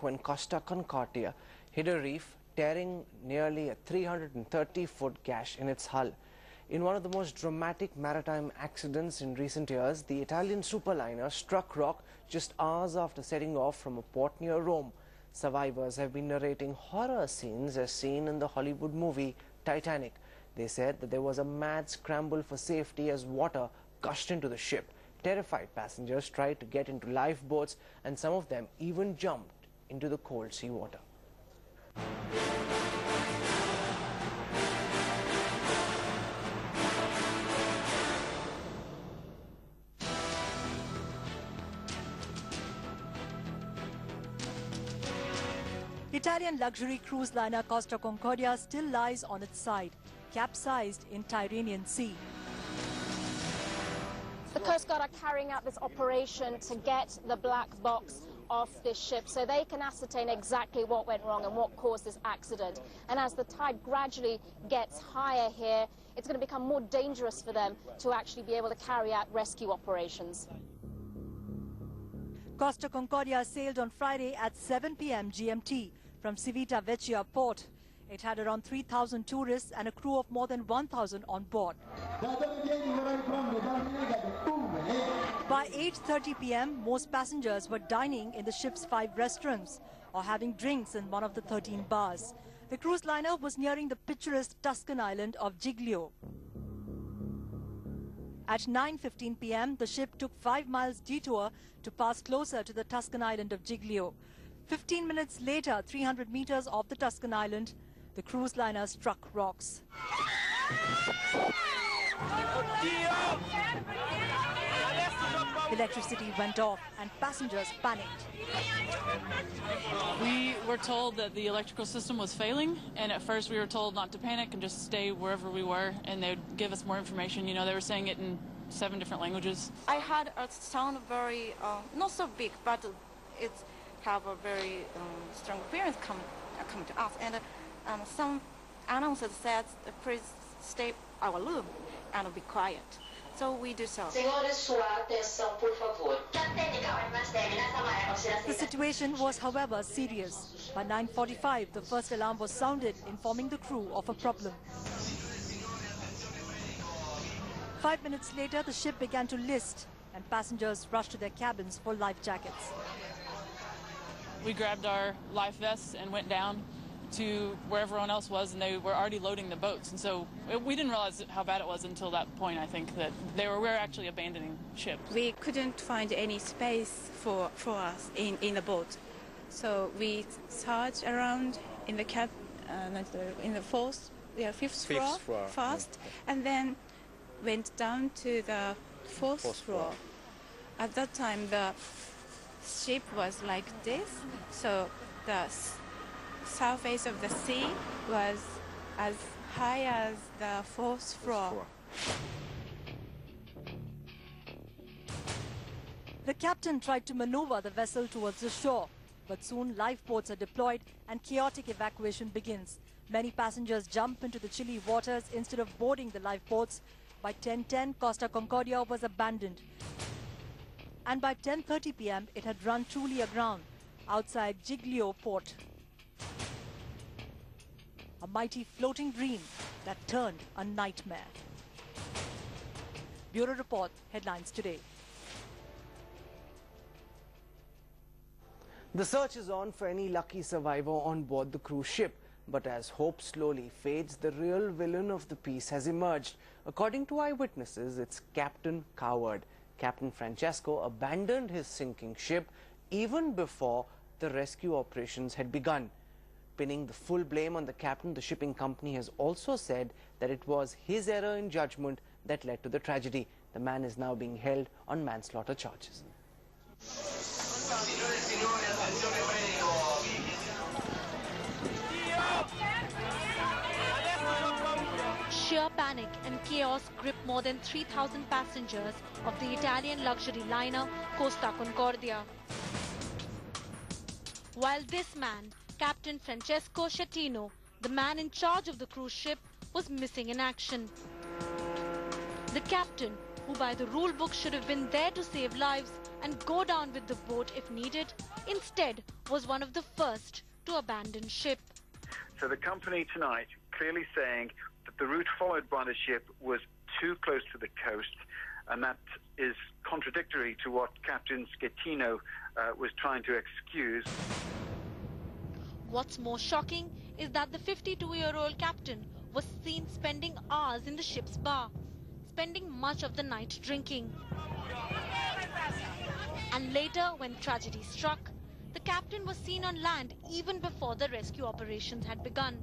when Costa Concordia hit a reef, tearing nearly a 330-foot gash in its hull. In one of the most dramatic maritime accidents in recent years, the Italian superliner struck rock just hours after setting off from a port near Rome. Survivors have been narrating horror scenes as seen in the Hollywood movie Titanic. They said that there was a mad scramble for safety as water gushed into the ship. Terrified passengers tried to get into lifeboats, and some of them even jumped into the cold sea water. Italian luxury cruise liner Costa Concordia still lies on its side, capsized in Tyrrhenian Sea. The Coast Guard are carrying out this operation to get the black box off this ship so they can ascertain exactly what went wrong and what caused this accident. And as the tide gradually gets higher here, it's going to become more dangerous for them to actually be able to carry out rescue operations. Costa Concordia sailed on Friday at 7 p.m. GMT from Civitavecchia port. It had around 3,000 tourists and a crew of more than 1,000 on board. By 8:30 p.m., most passengers were dining in the ship's 5 restaurants or having drinks in one of the 13 bars. The cruise liner was nearing the picturesque Tuscan island of Giglio. At 9:15 p.m., the ship took 5 miles detour to pass closer to the Tuscan island of Giglio. 15 minutes later, 300 meters off the Tuscan island, the cruise liner struck rocks. Electricity went off and passengers panicked. We were told that the electrical system was failing, and at first we were told not to panic and just stay wherever we were, and they'd give us more information. You know, they were saying it in 7 different languages. I had a sound very, not so big, but it have a very strong appearance come to us. And some announcers said, please stay our room and be quiet. So we do so. The situation was, however, serious. By 9:45, the first alarm was sounded, informing the crew of a problem. 5 minutes later, the ship began to list, and passengers rushed to their cabins for life jackets. We grabbed our life vests and went down to where everyone else was, and they were already loading the boats. And so we didn't realize how bad it was until that point, I think, that we were actually abandoning ship. We couldn't find any space for us in the boat. So we searched around in the in the fifth floor first, and then went down to the fourth floor. At that time, the ship was like this, so the surface of the sea was as high as the fourth floor. The captain tried to maneuver the vessel towards the shore, but soon lifeboats are deployed and chaotic evacuation begins. Many passengers jump into the chilly waters instead of boarding the lifeboats. By 10:10, Costa Concordia was abandoned. And by 10:30 p.m., it had run truly aground outside Giglio port. A mighty floating dream that turned a nightmare. Bureau Report, Headlines Today. The search is on for any lucky survivor on board the cruise ship. But as hope slowly fades, the real villain of the piece has emerged. According to eyewitnesses, it's Captain Coward. Captain Francesco abandoned his sinking ship even before the rescue operations had begun. Pinning the full blame on the captain, the shipping company has also said that it was his error in judgment that led to the tragedy. The man is now being held on manslaughter charges. Sheer panic and chaos gripped more than 3,000 passengers of the Italian luxury liner Costa Concordia. While this man, Captain Francesco Schettino, the man in charge of the cruise ship, was missing in action. The captain, who by the rule book should have been there to save lives, and go down with the boat if needed, instead was one of the first to abandon ship. So the company tonight clearly saying that the route followed by the ship was too close to the coast, and that is contradictory to what Captain Schettino was trying to excuse. What's more shocking is that the 52-year-old captain was seen spending hours in the ship's bar, spending much of the night drinking. And later, when tragedy struck, the captain was seen on land even before the rescue operations had begun.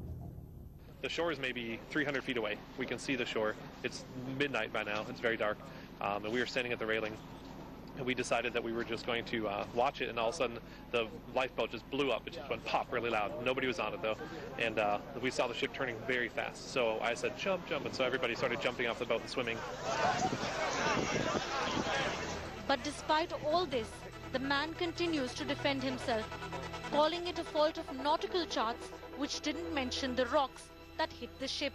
The shore is maybe 300 feet away. We can see the shore. It's midnight by now. It's very dark. And we were standing at the railing. And we decided that we were just going to watch it, and all of a sudden the lifeboat just blew up. It just went pop really loud. Nobody was on it though, and we saw the ship turning very fast. So I said, jump, jump, and so everybody started jumping off the boat and swimming. But despite all this, the man continues to defend himself, calling it a fault of nautical charts which didn't mention the rocks that hit the ship.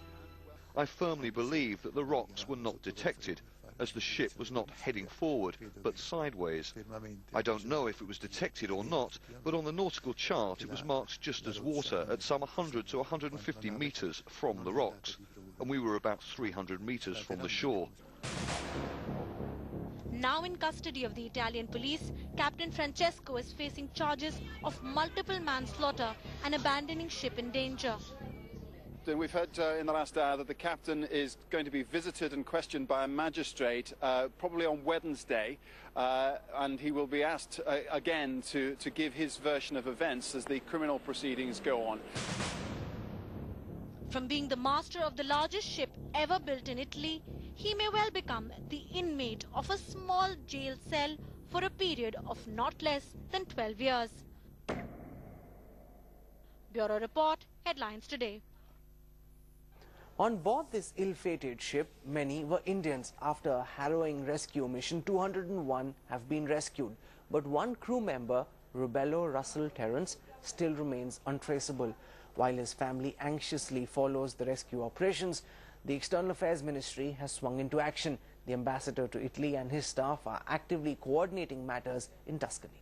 I firmly believe that the rocks were not detected, as the ship was not heading forward, but sideways. I don't know if it was detected or not, but on the nautical chart it was marked just as water at some 100 to 150 metres from the rocks, and we were about 300 metres from the shore. Now in custody of the Italian police, Captain Francesco is facing charges of multiple manslaughter and abandoning ship in danger. We've heard in the last hour that the captain is going to be visited and questioned by a magistrate, probably on Wednesday, and he will be asked again to give his version of events as the criminal proceedings go on. From being the master of the largest ship ever built in Italy, he may well become the inmate of a small jail cell for a period of not less than 12 years. Bureau Report, Headlines Today. On board this ill-fated ship, many were Indians. After a harrowing rescue mission, 201 have been rescued. But one crew member, Rubello Russell Terence, still remains untraceable. While his family anxiously follows the rescue operations, the External Affairs Ministry has swung into action. The ambassador to Italy and his staff are actively coordinating matters in Tuscany.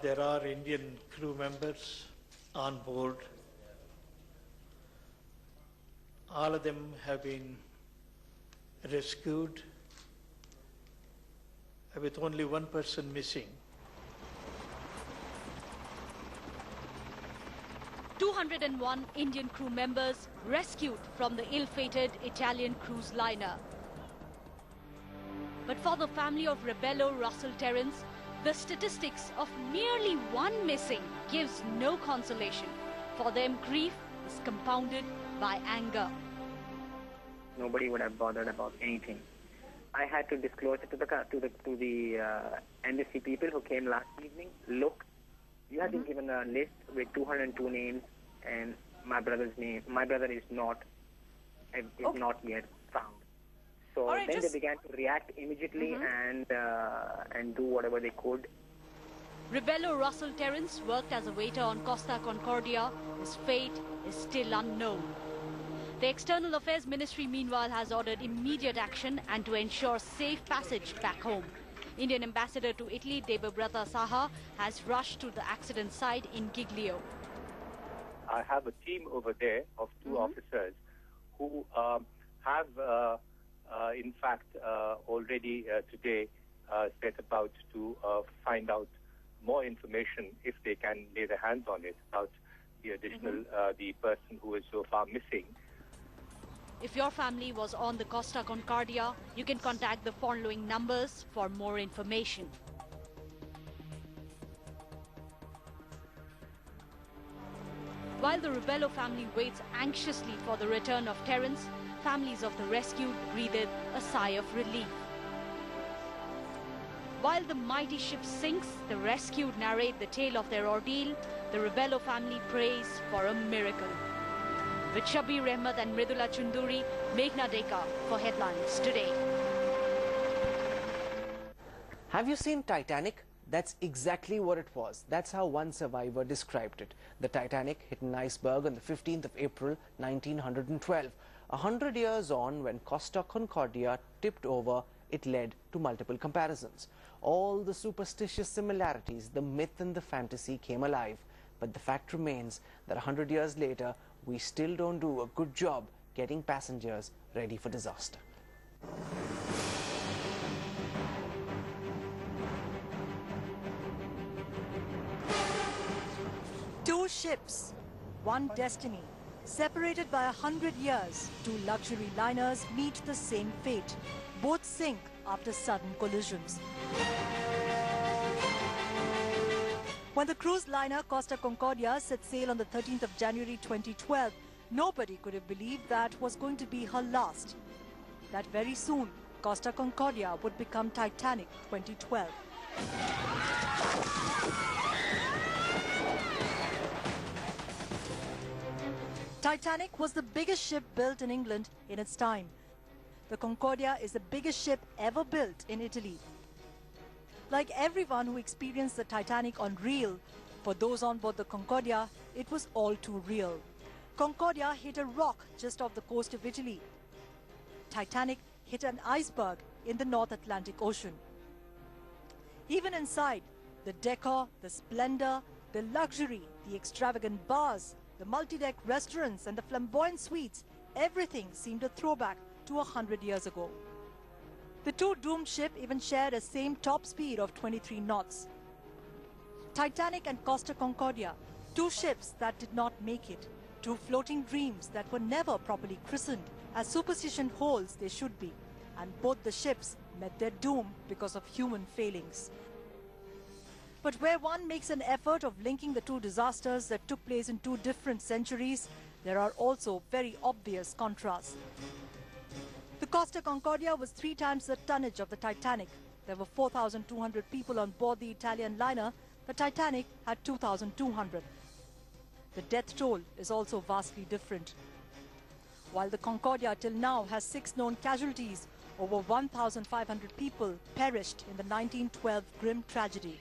There are Indian crew members on board. All of them have been rescued, with only one person missing. 201 Indian crew members rescued from the ill-fated Italian cruise liner. But for the family of Rubello Russell Terence, the statistics of merely one missing gives no consolation. For them, grief is compounded by anger. Nobody would have bothered about anything. I had to disclose it to the embassy people who came last evening. Look, you have been given a list with 202 names, and my brother's name. My brother is not yet found. So right, then they began to react immediately and do whatever they could. Rubello Russell Terence worked as a waiter on Costa Concordia. His fate is still unknown. The External Affairs Ministry, meanwhile, has ordered immediate action and to ensure safe passage back home. Indian Ambassador to Italy, Debabrata Saha, has rushed to the accident site in Giglio. I have a team over there of two officers who have, in fact, already today set about to find out more information, if they can lay their hands on it, about the additional, the person who is so far missing. If your family was on the Costa Concordia, you can contact the following numbers for more information. While the Rubello family waits anxiously for the return of Terence, families of the rescued breathed a sigh of relief. While the mighty ship sinks, the rescued narrate the tale of their ordeal. The Rubello family prays for a miracle. With Shabir Ahmed and Mridula Chunduri, Meghna Deka for Headlines Today. Have you seen Titanic? That's exactly what it was. That's how one survivor described it. The Titanic hit an iceberg on the 15th of April, 1912. 100 years on, when Costa Concordia tipped over, it led to multiple comparisons. All the superstitious similarities, the myth and the fantasy came alive. But the fact remains that 100 years later, we still don't do a good job getting passengers ready for disaster. Two ships, one destiny. Separated by 100 years, two luxury liners meet the same fate. Both sink after sudden collisions. When the cruise liner Costa Concordia set sail on the 13th of January 2012, nobody could have believed that was going to be her last. That very soon, Costa Concordia would become Titanic 2012. Titanic was the biggest ship built in England in its time. The Concordia is the biggest ship ever built in Italy. Like everyone who experienced the Titanic on reel, for those on board the Concordia, it was all too real. Concordia hit a rock just off the coast of Italy. Titanic hit an iceberg in the North Atlantic Ocean. Even inside, the decor, the splendor, the luxury, the extravagant bars, the multi-deck restaurants and the flamboyant suites, everything seemed a throwback to 100 years ago. The two doomed ships even shared a same top speed of 23 knots. Titanic and Costa Concordia, two ships that did not make it, two floating dreams that were never properly christened, as superstition holds they should be, and both the ships met their doom because of human failings. But where one makes an effort of linking the two disasters that took place in two different centuries, there are also very obvious contrasts. The Costa Concordia was 3 times the tonnage of the Titanic. There were 4,200 people on board the Italian liner. The Titanic had 2,200. The death toll is also vastly different. While the Concordia till now has 6 known casualties, over 1,500 people perished in the 1912 grim tragedy.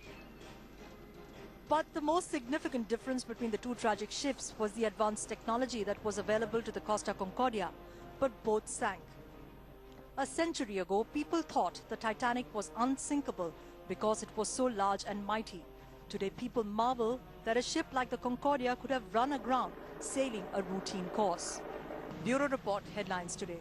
But the most significant difference between the two tragic ships was the advanced technology that was available to the Costa Concordia, but both sank. A century ago, people thought the Titanic was unsinkable because it was so large and mighty. Today, people marvel that a ship like the Concordia could have run aground, sailing a routine course. Bureau Report, headlines today.